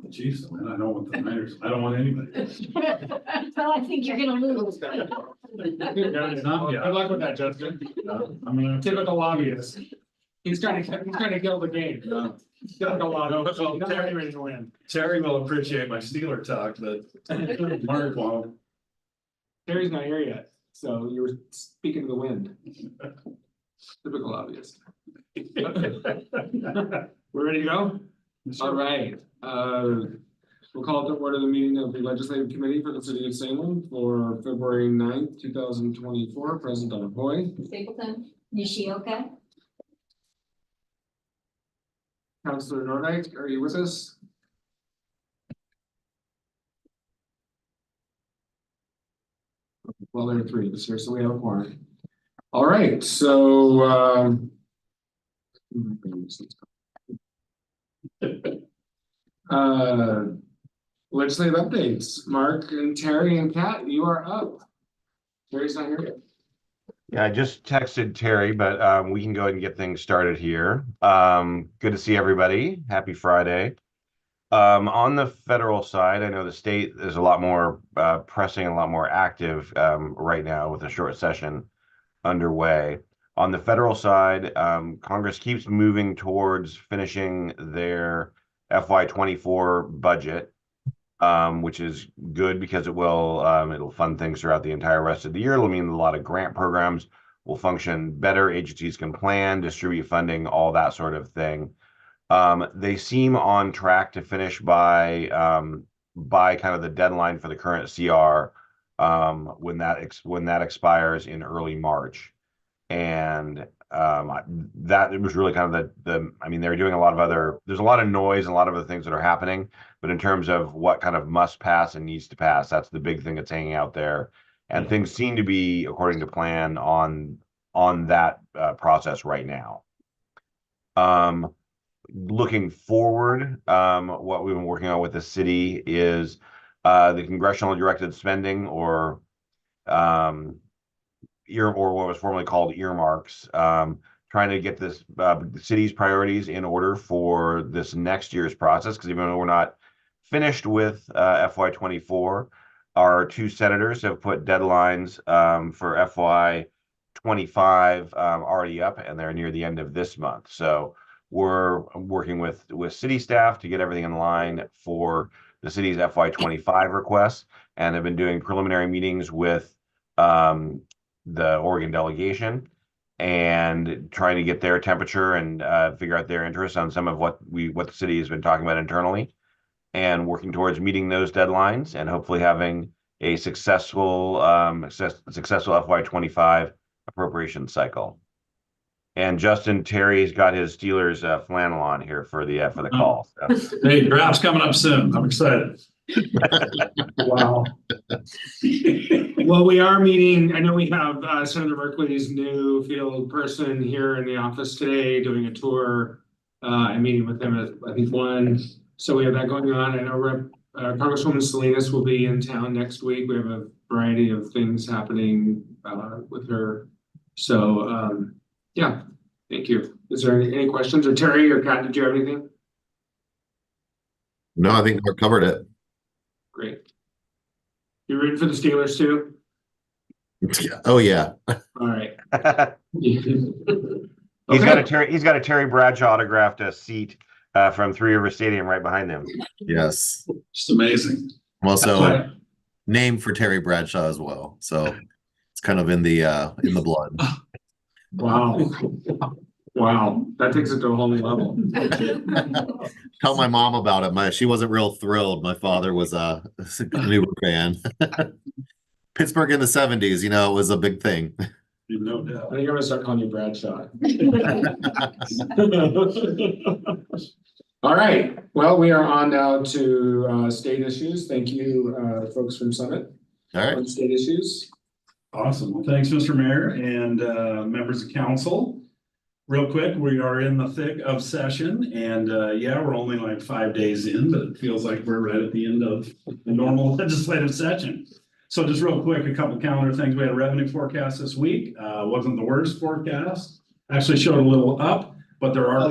the Chiefs to win. I don't want the Niners. I don't want anybody. Well, I think you're gonna lose. Good luck with that, Justin. I'm gonna Typical lobbyist. He's trying to kill the game. Typical lobbyist. So, He's not ready to win. Terry will appreciate my Steeler talk, but Mark won't. Terry's not here yet, so you were speaking to the wind. Typical lobbyist. We're ready to go? All right, we'll call to order the meeting of the Legislative Committee for the City of Salem for February 9th, 2024. Present on Hoy. Stapleton. Nishioka. Councilor Nordike, are you with us? Well, there are three of us here, so we have a quorum. All right, so legislative updates. Mark and Terry and Kat, you are up. Terry's not here yet. Yeah, I just texted Terry, but we can go ahead and get things started here. Good to see everybody. Happy Friday. On the federal side, I know the state is a lot more pressing and a lot more active right now with a short session underway. On the federal side, Congress keeps moving towards finishing their FY24 budget, which is good because it'll fund things throughout the entire rest of the year. It'll mean a lot of grant programs will function better. Agencies can plan, distribute funding, all that sort of thing. They seem on track to finish by kind of the deadline for the current CR when that expires in early March. And that it was really kind of I mean, they're doing a lot of there's a lot of noise and a lot of other things that are happening, but in terms of what kind of must pass and needs to pass, that's the big thing that's hanging out there. And things seem to be according to plan on that process right now. Looking forward, what we've been working on with the city is the congressional directed spending or what was formerly called earmarks, trying to get this the city's priorities in order for this next year's process, because even though we're not finished with FY24, our two senators have put deadlines for FY25 already up, and they're near the end of this month. So we're working with city staff to get everything in line for the city's FY25 requests, and have been doing preliminary meetings with the Oregon delegation and trying to get their temperature and figure out their interest on some of what the city has been talking about internally, and working towards meeting those deadlines and hopefully having a successful FY25 appropriation cycle. And Justin, Terry's got his Steelers flannel on here for the call. So. Hey, draft's coming up soon. I'm excited. Wow. Well, we are meeting. I know we have Senator Merkley's new field person here in the office today doing a tour. I'm meeting with him at, I think, 1. So we have that going on. I know Congresswoman Salinas will be in town next week. We have a variety of things happening with her. So yeah, thank you. Is there any questions? Or Terry or Kat, did you have anything? No, I think we covered it. Great. You rooting for the Steelers too? Oh yeah. All right. He's got a Terry Bradshaw autographed seat from Three River Stadium right behind him. Yes. Just amazing. I'm also named for Terry Bradshaw as well, so it's kind of in the blood. Wow. Wow, that takes it to a whole new level. Tell my mom about it. She wasn't real thrilled. My father was a New fan. Pittsburgh in the 70s, it was a big thing. No doubt. I think I'm gonna start calling you Bradshaw. All right. Well, we are on now to state issues. Thank you, folks from Summit. All right. On state issues. Awesome. Well, thanks, Mr. Mayor and members of council. Real quick, we are in the thick of session, and yeah, we're only like 5 days in, but it feels like we're right at the end of the normal legislative session. So just real quick, a couple calendar things. We had a revenue forecast this week. Wasn't the worst forecast. Actually showed a little up, but there are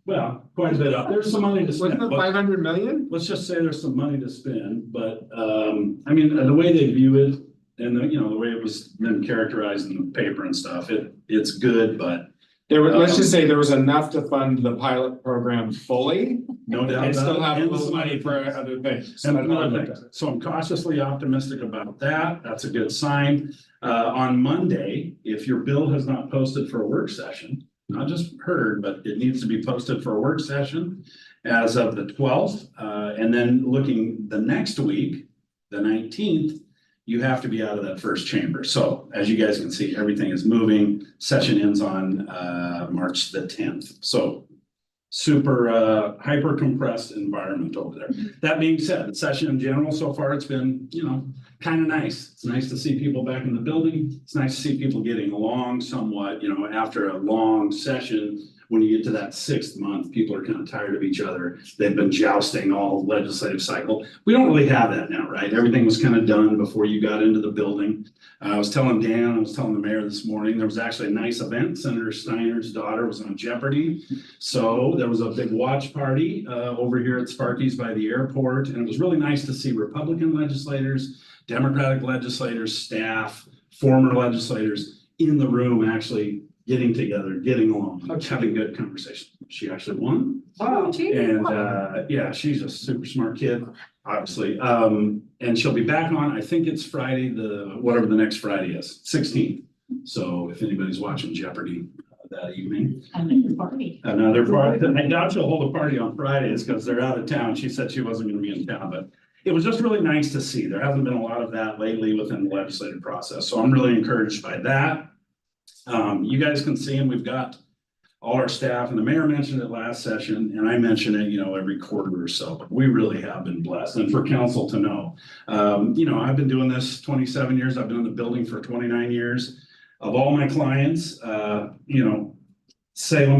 Well, quite a bit up. There's some money to Wasn't spend. it 500 million? Let's just say there's some money to spend, but, I mean, the way they view it and the way it was been characterized in the paper and stuff, it's good, but Let's just say there was enough to fund the pilot program fully no doubt and still about have it. a little money for other things. And That's how I other looked at things. So I'm cautiously optimistic about that. That's a good sign. On Monday, if your bill has not posted for a work session, not just heard, but it needs to be posted for a work session as of the 12th. And then looking the next week, the 19th, you have to be out of that first chamber. So as you guys can see, everything is moving. Session ends on March the 10th. So super hyper compressed environment over there. That being said, the session in general so far, it's been, kind of nice. It's nice to see people back in the building. It's nice to see people getting along somewhat, after a long session. When you get to that 6th month, people are kind of tired of each other. They've been jousting all legislative cycle. We don't really have that now, right? Everything was kind of done before you got into the building. I was telling the mayor this morning, there was actually a nice event. Senator Steiner's daughter was on Jeopardy. So there was a big watch party over here at Sparky's by the airport. And it was really nice to see Republican legislators, Democratic legislators, staff, former legislators in the room actually getting together, getting along, having good conversation. She actually won. Wow. And yeah, she's a super smart kid, obviously. And she'll be back on, I think it's Friday, whatever the next Friday is, 16th. So if anybody's watching Jeopardy that evening. Another party. Another party. I doubt she'll hold a party on Fridays because they're out of town. She said she wasn't going to be in town, but it was just really nice to see. There hasn't been a lot of that lately within the legislative process. So I'm really encouraged by that. You guys can see, and we've got all our staff, and the mayor mentioned it last session, and I mention it, every quarter or so, but we really have been blessed. And for council to know, I've been doing this 27 years. I've been in the building for 29 years. Of all my clients, Salem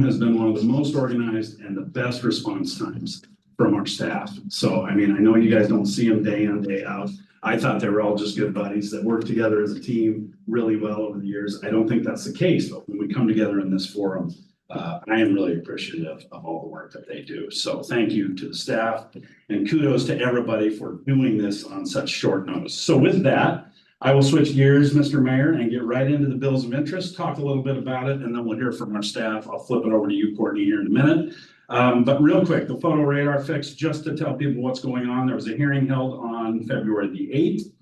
has been one of the most organized and the best response times from our staff. So, I know you guys don't see them day in, day out. I thought they were all just good buddies that work together as a team really well over the years. I don't think that's the case, but when we come together in this forum, I am really appreciative of all the work that they do. So thank you to the staff and kudos to everybody for doing this on such short notice. So with that, I will switch gears, Mr. Mayor, and get right into the bills of interest, talk a little bit about it, and then we'll hear from our staff. I'll flip it over to you, Courtney, here in a minute. But real quick, the photo radar fix, just to tell people what's going on. There was a hearing held on February the 8th.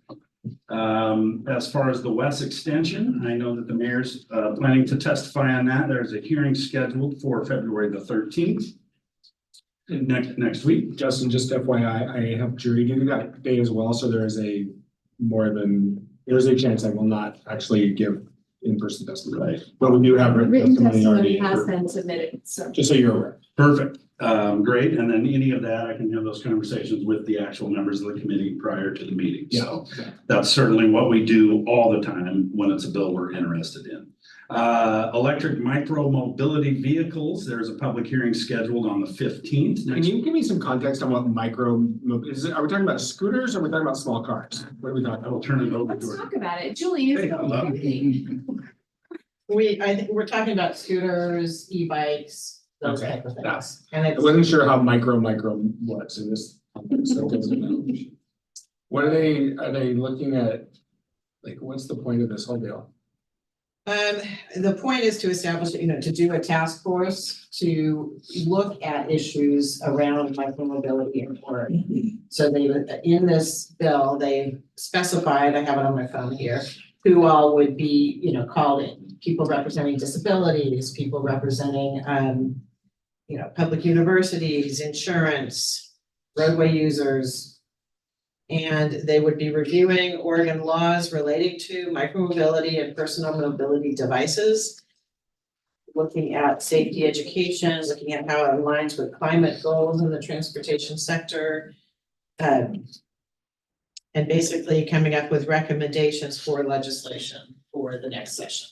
As far as the West extension, I know that the mayor's planning to testify on that. There's a hearing scheduled for February the 13th. Next week. Justin, just FYI, I have jury duty that day as well, so there's a chance I will not actually give in-person testimony. Right. But we do have Written testimony already. has been submitted, so. Just so you're aware. Perfect. Great. And then any of that, I can have those conversations with the actual members of the committee prior to the meeting. So that's certainly what we do all the time when it's a bill we're interested in. Electric micro mobility vehicles, there's a public hearing scheduled on the 15th. Can you give me some context on what are we talking about scooters or are we talking about small cars? What are we talking I will about? turn it over Let's to her. talk about it. Julie is. Hey, hello. I think we're talking about scooters, e-bikes, those Okay, type of that's- things. And I it's, wasn't sure how micro was in this. So it doesn't know. What are they looking at? Like, what's the point of this whole deal? the point is to establish, to do a task force to look at issues around micromobility and work. So they, in this bill, they specified, I have it on my phone here, who all would be, called in. People representing disabilities, people representing, public universities, insurance, roadway users. And they would be reviewing Oregon laws relating to micromobility and personal mobility devices. Looking at safety education, looking at how it aligns with climate goals in the transportation sector. And basically coming up with recommendations for legislation for the next session.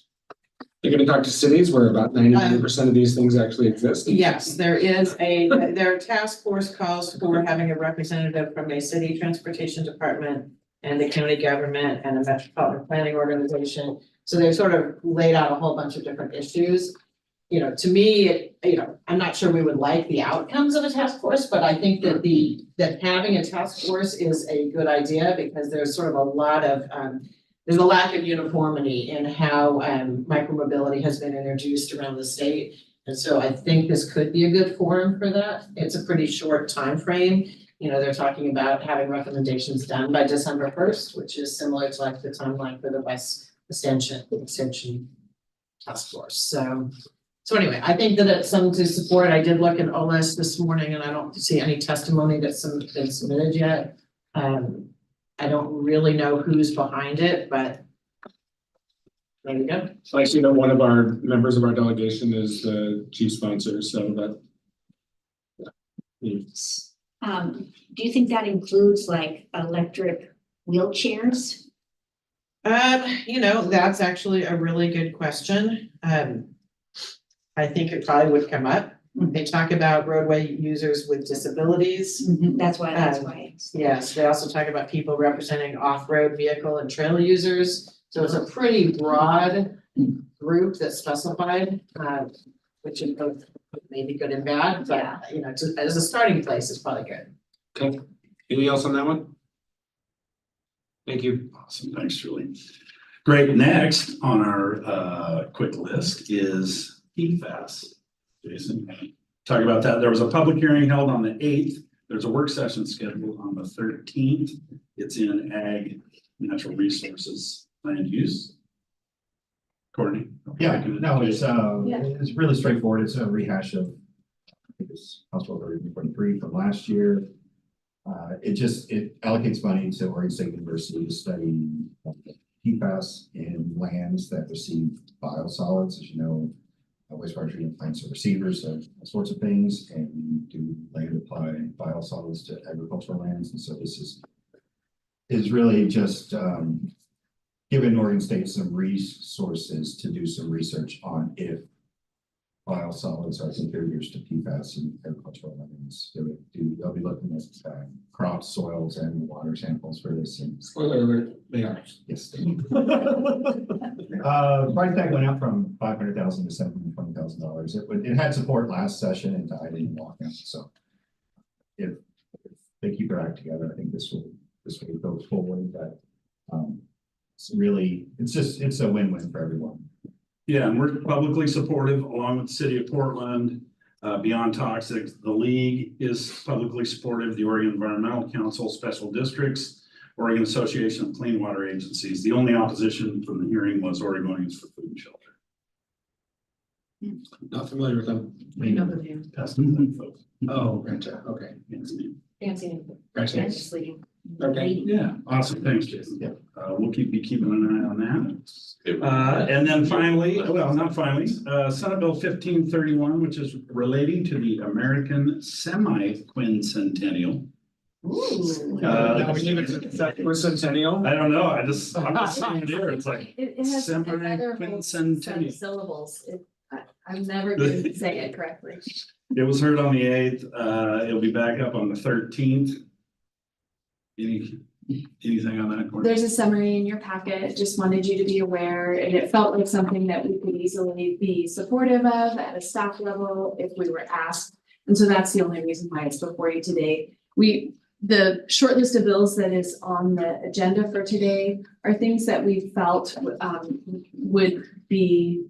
You're gonna talk to cities where about 99% of these things actually exist? Yes, there is their task force calls for having a representative from a city transportation department and the county government and a metropolitan planning organization. So they sort of laid out a whole bunch of different issues. to me, I'm not sure we would like the outcomes of a task force, but I think that that having a task force is a good idea because there's sort of a lot of, there's a lack of uniformity in how, micromobility has been introduced around the state. And so I think this could be a good forum for that. It's a pretty short time frame. They're talking about having recommendations done by December 1st, which is similar to like the timeline for the West Extension Task Force. So anyway, I think that it's something to support. I did look at OLS this morning and I don't see any testimony that's been submitted yet. I don't really know who's behind it, but there we go. So I see that one of our members of our delegation is the chief sponsor, so that. Do you think that includes like electric wheelchairs? That's actually a really good question. I think it probably would come up. They talk about roadway users with disabilities. That's why. Yes, they also talk about people representing off-road vehicle and trail users. So it's a pretty broad group that's specified, which is both maybe good and bad, but as a starting place, it's probably good. Okay, anything else on that one? Thank you. Awesome, thanks, Julie. Great, next on our quick list is PFAS. Jason, talk about that. There was a public hearing held on the 8th. There's a work session scheduled on the 13th. It's in Ag, Natural Resources, Land Use. Courtney? Yeah, no, it's really straightforward. It's a rehash of, I think it's House Bill 3043 from last year. It allocates money to Oregon State University to study PFAS in lands that receive biosolids. As you know, wastewater treatment plants are receivers of all sorts of things, and we do land apply biosolids to agricultural lands. And so this is really just giving Oregon State some resources to do some research on if biosolids are contributors to PFAS in agricultural lands. They'll be looking at crops, soils, and water samples for this. And Spoiler alert, they are. yes, price tag went up from $500,000 to $720,000. It had support last session and died in walkout. So if they keep their act together, I think this will go forward. But it's a win-win for everyone. Yeah, and we're publicly supportive along with the city of Portland. Beyond Toxic, the league is publicly supportive, the Oregon Environmental Council, special districts, Oregon Association of Clean Water Agencies. The only opposition from the hearing was Oregonians for Food and Shelter. Not familiar with them. We know the name. That's the folks. Oh, gotcha, okay. Fancy name. Gotcha. Legislating. Okay. Yeah, awesome. Thanks, Jason. Yeah. We'll be keeping an eye on that. And then finally, not finally, Senate Bill 1531, which is relating to the American semi-quincentennial. Ooh. Now we leave it to the centennial. I don't know. I'm just saying it here. It's like It has another whole set of semi-quincentennial. syllables. I'm never going to say it correctly. It was heard on the 8th. It'll be back up on the 13th. Anything on that, Courtney? There's a summary in your packet, just wanted you to be aware, and it felt like something that we could easily be supportive of at a staff level if we were asked. And so that's the only reason why it's before you today. The short list of bills that is on the agenda for today are things that we felt would be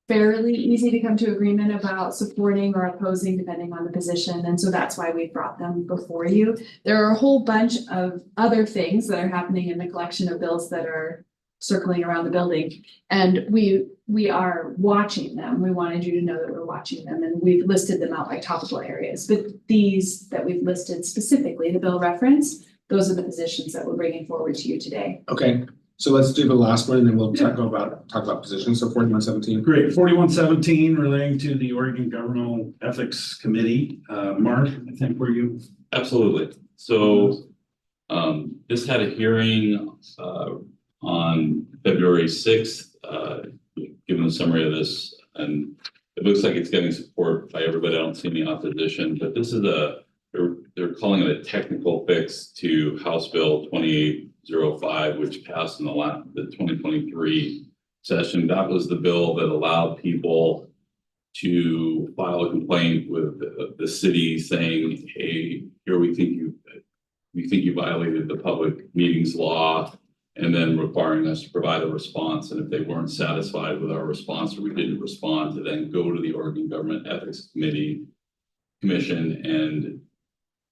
fairly easy to come to agreement about supporting or opposing depending on the position. And so that's why we brought them before you. There are a whole bunch of other things that are happening in the collection of bills that are circling around the building. And we are watching them. We wanted you to know that we're watching them, and we've listed them out by topical areas. But these that we've listed specifically, the bill reference, those are the positions that we're bringing forward to you today. Okay, so let's do the last one and then we'll talk about positions. So 4117. Great. 4117 relating to the Oregon Governmental Ethics Committee. Mark, I think were you? Absolutely. So this had a hearing on February 6th, given the summary of this, and it looks like it's getting support by everybody. I don't see any opposition, but this is they're calling it a technical fix to House Bill 2805, which passed in the 2023 session. That was the bill that allowed people to file a complaint with the city saying, hey, here we think you violated the public meetings law, and then requiring us to provide a response. And if they weren't satisfied with our response or we didn't respond, to then go to the Oregon Government Ethics Commission and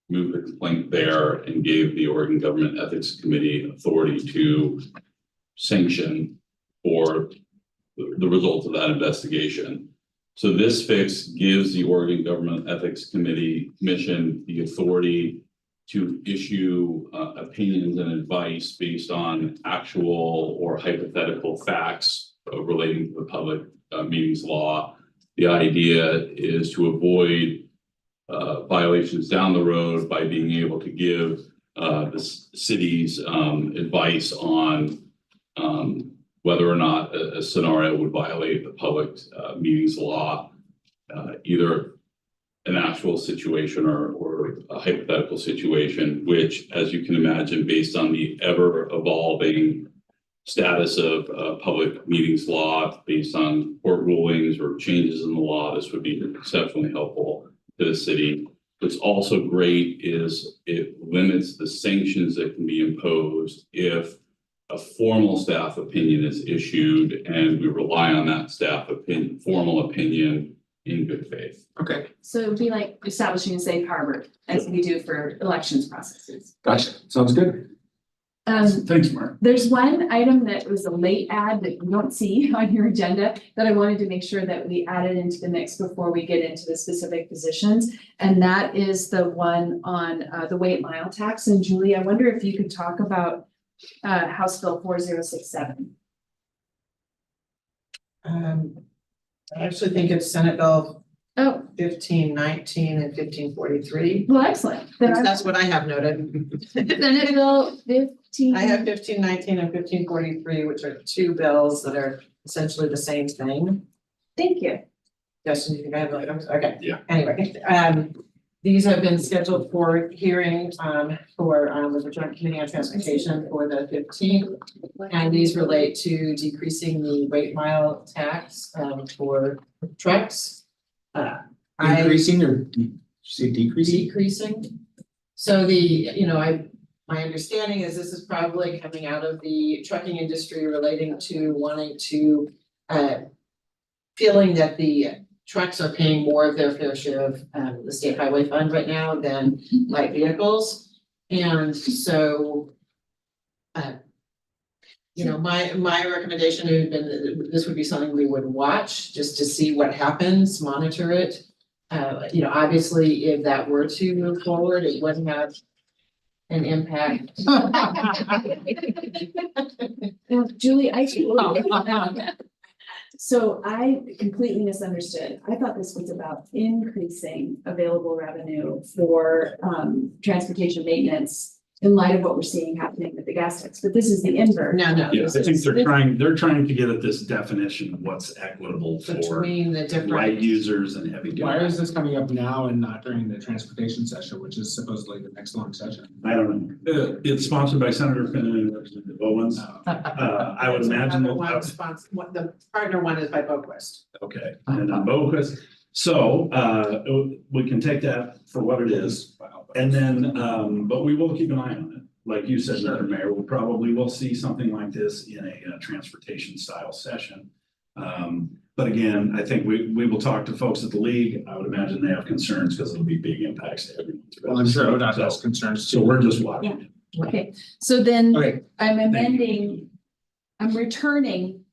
move the complaint there, and gave the Oregon Government Ethics Committee authority to sanction for the results of that investigation. So this fix gives the Oregon Government Ethics Commission the authority to issue opinions and advice based on actual or hypothetical facts relating to the public meetings law. The idea is to avoid violations down the road by being able to give the city's advice on whether or not a scenario would violate the public meetings law, either an actual situation or a hypothetical situation, which, as you can imagine, based on the ever evolving status of public meetings law, based on court rulings or changes in the law, this would be exceptionally helpful to the city. What's also great is it limits the sanctions that can be imposed if a formal staff opinion is issued and we rely on that staff opinion, formal opinion, in good faith. Okay, So it would be like establishing a safe harbor as we do for elections processes. gotcha. Sounds good. Thanks, Mark. There's one item that was a late add that you don't see on your agenda that I wanted to make sure that we added into the mix before we get into the specific positions. And that is the one on the weight mile tax. And Julie, I wonder if you could talk about House Bill 4067. I actually think it's Senate Bill Oh, 1519 and 1543. well, excellent. Then I- That's what I have noted. Senate Bill 15. I have 1519 and 1543, which are two bills that are essentially the same thing. Thank you. Justin, you think I have like, okay. Yeah. Anyway, these have been scheduled for hearing, for, the Joint Committee on Transportation for the 15th. And these relate to decreasing the weight mile tax, for trucks. Increasing or say decreasing? Decreasing. So my understanding is this is probably coming out of the trucking industry relating to wanting to, feeling that the trucks are paying more of their fair share of the state highway fund right now than light vehicles. And so, my recommendation would have been that this would be something we would watch just to see what happens, monitor it. Obviously, if that were to move forward, it wouldn't have an impact. Well, Julie, so I completely misunderstood. I thought this was about increasing available revenue for transportation maintenance in light of what we're seeing happening with the gas tax, but this is the inverse. No. Yes, I think they're trying to get at this definition of what's equitable for Between the light different, users and heavy duty. Why is this coming up now and not during the transportation session, which is supposedly the next long session? I don't know. It's sponsored by Senator Finley and Representative Owens. I would imagine. the partner one is by Boquist. Okay, and then Boquist. So, we can take that for what it is. And then, but we will keep an eye on it. Like you said, Mr. Mayor, we probably will see something like this in a transportation style session. But again, I think we will talk to folks at the league. I would imagine they have concerns because it'll be big impacts to everyone. Well, I'm sure ODOT has concerns So too. we're just watching. Okay, so then Okay, I'm returning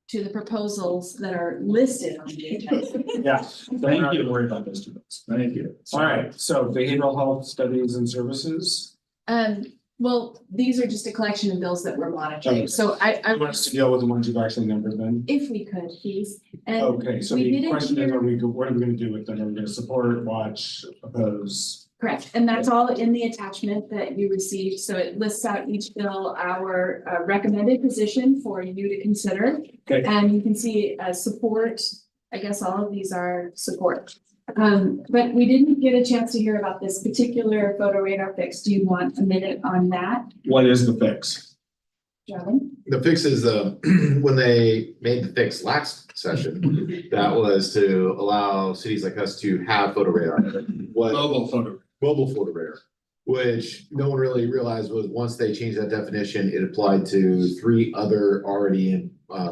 to the proposals that are listed on the agenda. yeah. Thank Not you. to worry about those two bits. Thank you. All right, so behavioral health studies and services. Well, these are just a collection of bills that we're monitoring, Okay. so I You want us to deal with the ones you've actually numbered then? if we could, please. And Okay, so we the didn't question is, hear- what are we gonna do with them? Are we gonna support, watch, oppose? Correct, and that's all in the attachment that you received, so it lists out each bill, our recommended position for you to consider. Okay. And you can see support, I guess all of these are support. But we didn't get a chance to hear about this particular photo radar fix. Do you want a minute on that? What is the fix? Javin? The fix is, when they made the fix last session, that was to allow cities like us to have photo radar. What Mobile photo. mobile photo radar, which no one really realized was once they changed that definition, it applied to 3 other already in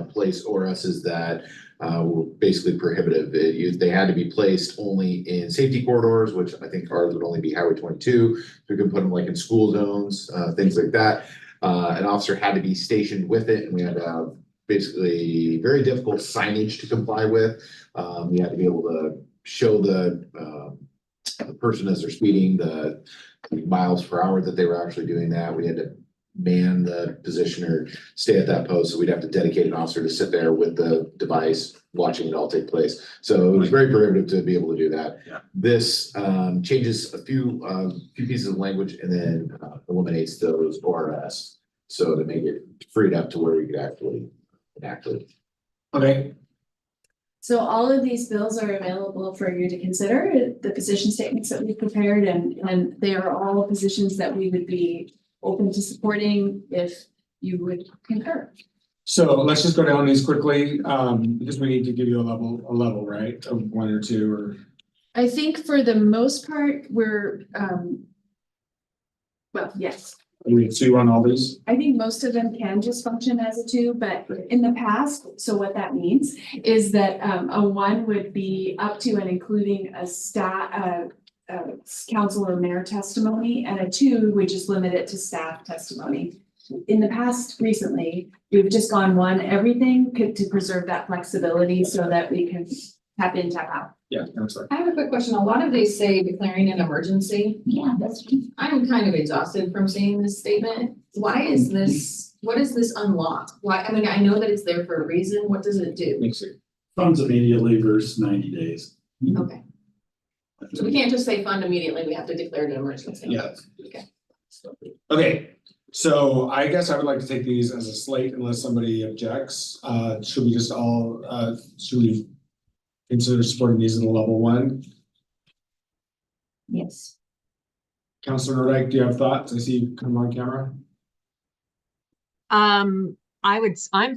place ORSs that were basically prohibitive. They had to be placed only in safety corridors, which I think ours would only be Highway 22. So we could put them like in school zones, things like that. An officer had to be stationed with it, and we had to have basically very difficult signage to comply with. We had to be able to show the person as they're speeding, the miles per hour that they were actually doing that. We had to man the position or stay at that post. So we'd have to dedicate an officer to sit there with the device, watching it all take place. So it was very prohibitive to be able to do that. Yeah. This changes a few pieces of language and then eliminates those ORS. So to make it freed up to where we could actually enact it. Okay, So all of these bills are available for you to consider, the position statements that we've prepared, and they are all positions that we would be open to supporting if you would concur. so let's just go down these quickly, because we need to give you a level, right, of 1 or 2 or. I think for the most part, we're, well, yes. We have 2 on all these. I think most of them can just function as a 2, but in the past, so what that means is that a 1 would be up to and including a council or mayor testimony, and a 2 would just limit it to staff testimony. In the past, recently, we've just gone 1 everything to preserve that flexibility so that we can tap in, tap out. Yeah, that's right. I have a quick question. A lot of these say declaring an emergency. Yeah, that's. I'm kind of exhausted from seeing this statement. Why is this, what does this unlock? Why, I mean, I know that it's there for a reason. What does it do? Makes it. Funds immediately versus 90 days. Okay. So we can't just say fund immediately. We have to declare an emergency. Yeah. Okay. Okay, so I guess I would like to take these as a slate unless somebody objects. Should we just all, should we consider supporting these in a level 1? Yes. Counselor Nordike, do you have thoughts? I see you come on camera. I'm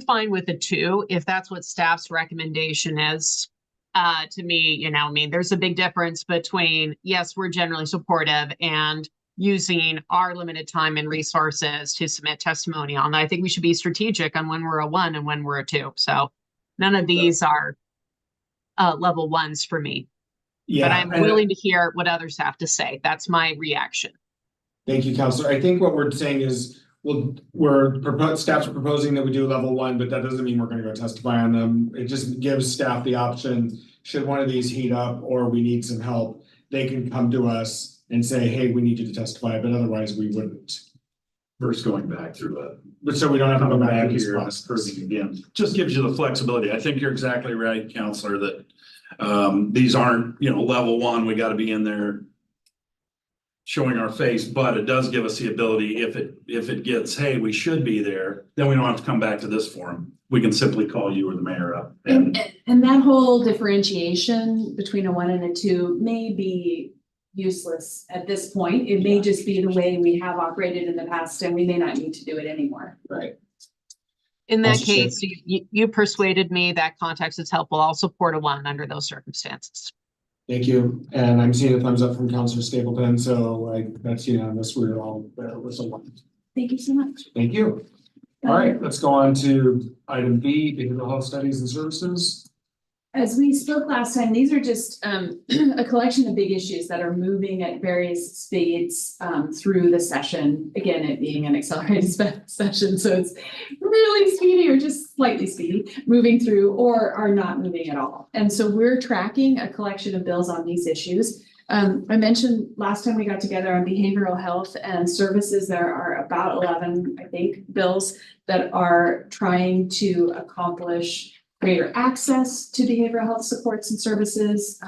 fine with a 2 if that's what staff's recommendation is. To me, you know, I mean, there's a big difference between, yes, we're generally supportive and using our limited time and resources to submit testimony on that. I think we should be strategic on when we're a 1 and when we're a 2. So none of these are level 1s for me. Yeah. But I'm willing to hear what others have to say. That's my reaction. Thank you, Counselor. I think what we're saying is, staff's proposing that we do level 1, but that doesn't mean we're gonna go testify on them. It just gives staff the option, should one of these heat up or we need some help, they can come to us and say, hey, we need you to testify, but otherwise we wouldn't. Versus going back through it. But so we don't have to go back to this here process. proving again. Just gives you the flexibility. I think you're exactly right, Counselor, that these aren't, level 1, we gotta be in there showing our face, but it does give us the ability, if it gets, hey, we should be there, then we don't have to come back to this forum. We can simply call you or the mayor up. And that whole differentiation between a 1 and a 2 may be useless at this point. It may just be the way we have operated in the past, and we may not need to do it anymore. Right. In that Also, case, you persuaded me that context is helpful. I'll support a 1 under those circumstances. Thank you. And I'm seeing a thumbs up from Counselor Stapleton, so that's unanimous. We're all there with someone. Thank you so much. Thank you. All right, let's go on to item B, behavioral health studies and services. As we spoke last time, these are just a collection of big issues that are moving at various speeds through the session. Again, it being an accelerated session, so it's really speedy or just slightly speedy, moving through or are not moving at all. And so we're tracking a collection of bills on these issues. I mentioned last time we got together on behavioral health and services, there are about 11, I think, bills that are trying to accomplish greater access to behavioral health supports and services.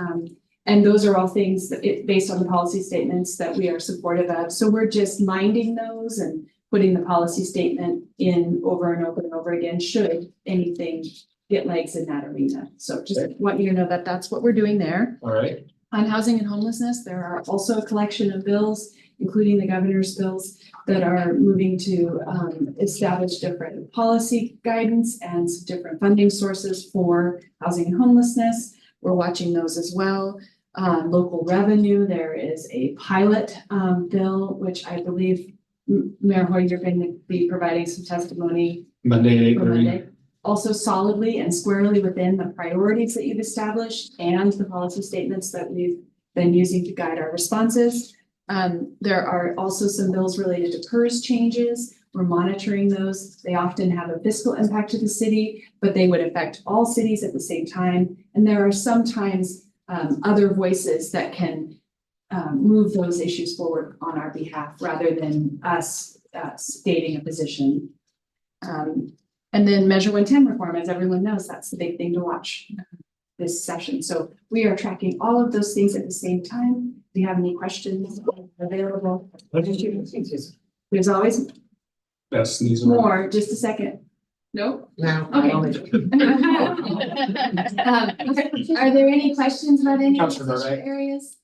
And those are all things that based on the policy statements that we are supportive of. So we're just minding those and putting the policy statement in over and over and over again, should anything get legs in that arena. So just want you to know that that's what we're doing there. All right. On housing and homelessness, there are also a collection of bills including the governor's bills that are moving to establish different policy guidance and some different funding sources for housing and homelessness. We're watching those as well. Local revenue, there is a pilot bill, which I believe Mayor Hoy, you're going to be providing some testimony Monday, for 8:30. Monday. Also solidly and squarely within the priorities that you've established and the policy statements that we've been using to guide our responses. There are also some bills related to PERS changes. We're monitoring those. They often have a fiscal impact to the city, but they would affect all cities at the same time. And there are sometimes other voices that can move those issues forward on our behalf rather than us stating a position. And then Measure 110 reform, as everyone knows, that's the big thing to watch this session. So we are tracking all of those things at the same time. If you have any questions, available. There's always Best sneeze. more. Just a second. Nope. No. Okay. Are there any questions about any of these Councilor Norday. areas?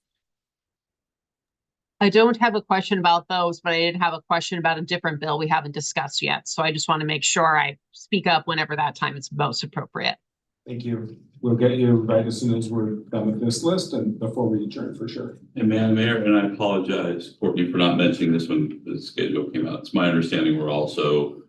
I don't have a question about those, but I did have a question about a different bill we haven't discussed yet. So I just want to make sure I speak up whenever that time is most appropriate. Thank you. We'll get you right as soon as we're done with this list and before we adjourn for sure. And Madam Mayor, and I apologize, Courtney, for not mentioning this when the schedule came out. It's my understanding we're also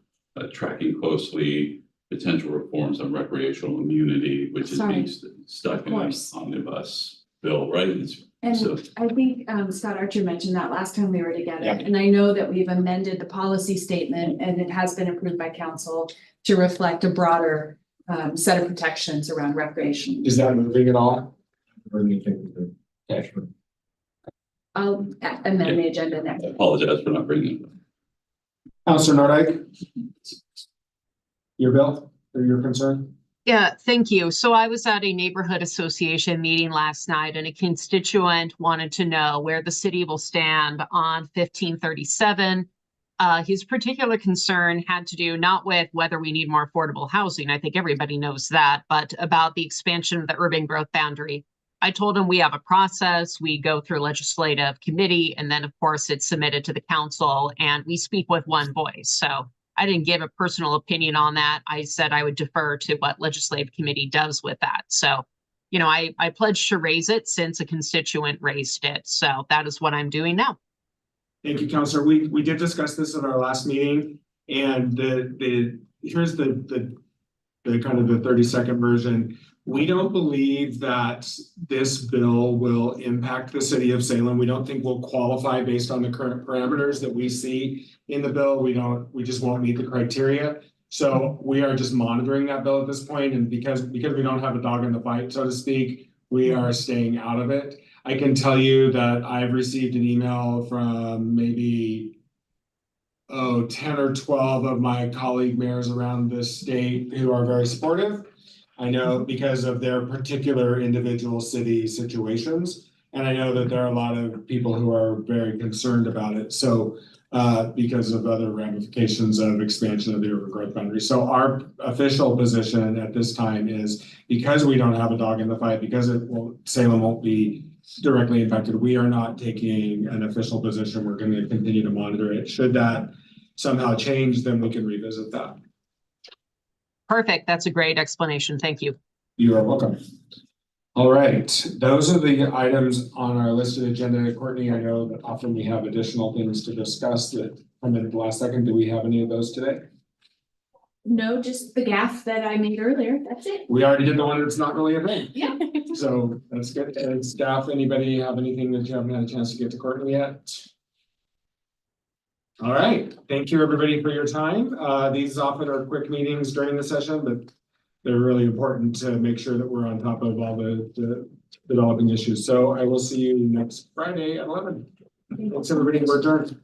tracking closely potential reforms on recreational immunity, which is being stuck in an omnibus bill, right? So- And I think Scott Archer mentioned that last time we were together. Yeah. And I know that we've amended the policy statement and it has been approved by council to reflect a broader set of protections around recreation. Is that moving at all? Or anything? Okay. I'll amend the agenda I next. apologize for not bringing it up. Councilor Nordyke? Your bill or your concern? Yeah, thank you. So I was at a neighborhood association meeting last night and a constituent wanted to know where the city will stand on 1537. His particular concern had to do not with whether we need more affordable housing. I think everybody knows that, but about the expansion of the urban growth boundary. I told him we have a process, we go through legislative committee, and then of course it's submitted to the council and we speak with one voice. So I didn't give a personal opinion on that. I said I would defer to what legislative committee does with that. So, you know, I pledged to raise it since a constituent raised it. So that is what I'm doing now. Thank you, Councilor. We did discuss this at our last meeting, and here's the kind of the 30-second version. We don't believe that this bill will impact the city of Salem. We don't think we'll qualify based on the current parameters that we see in the bill. We just won't meet the criteria. So we are just monitoring that bill at this point, and because we don't have a dog in the fight, so to speak, we are staying out of it. I can tell you that I've received an email from maybe 10 or 12 of my colleague mayors around this state who are very supportive. I know because of their particular individual city situations. And I know that there are a lot of people who are very concerned about it. So because of other ramifications of expansion of the urban growth boundary. So our official position at this time is because we don't have a dog in the fight, because Salem won't be directly impacted, we are not taking an official position. We're going to continue to monitor it. Should that somehow change, then we can revisit that. Perfect. That's a great explanation. Thank you. You are welcome. All right, those are the items on our listed agenda. Courtney, I know that often we have additional things to discuss that come in at the last second. Do we have any of those today? No, just the gaffe that I made earlier. That's it. We already did the one that's not really a thing. Yeah. So that's good. And staff, anybody have anything that you haven't had a chance to get to Courtney yet? All right, thank you everybody for your time. These often are quick meetings during the session, but they're really important to make sure that we're on top of all the developing issues. So I will see you next Friday at 11. Thanks everybody, we're adjourned.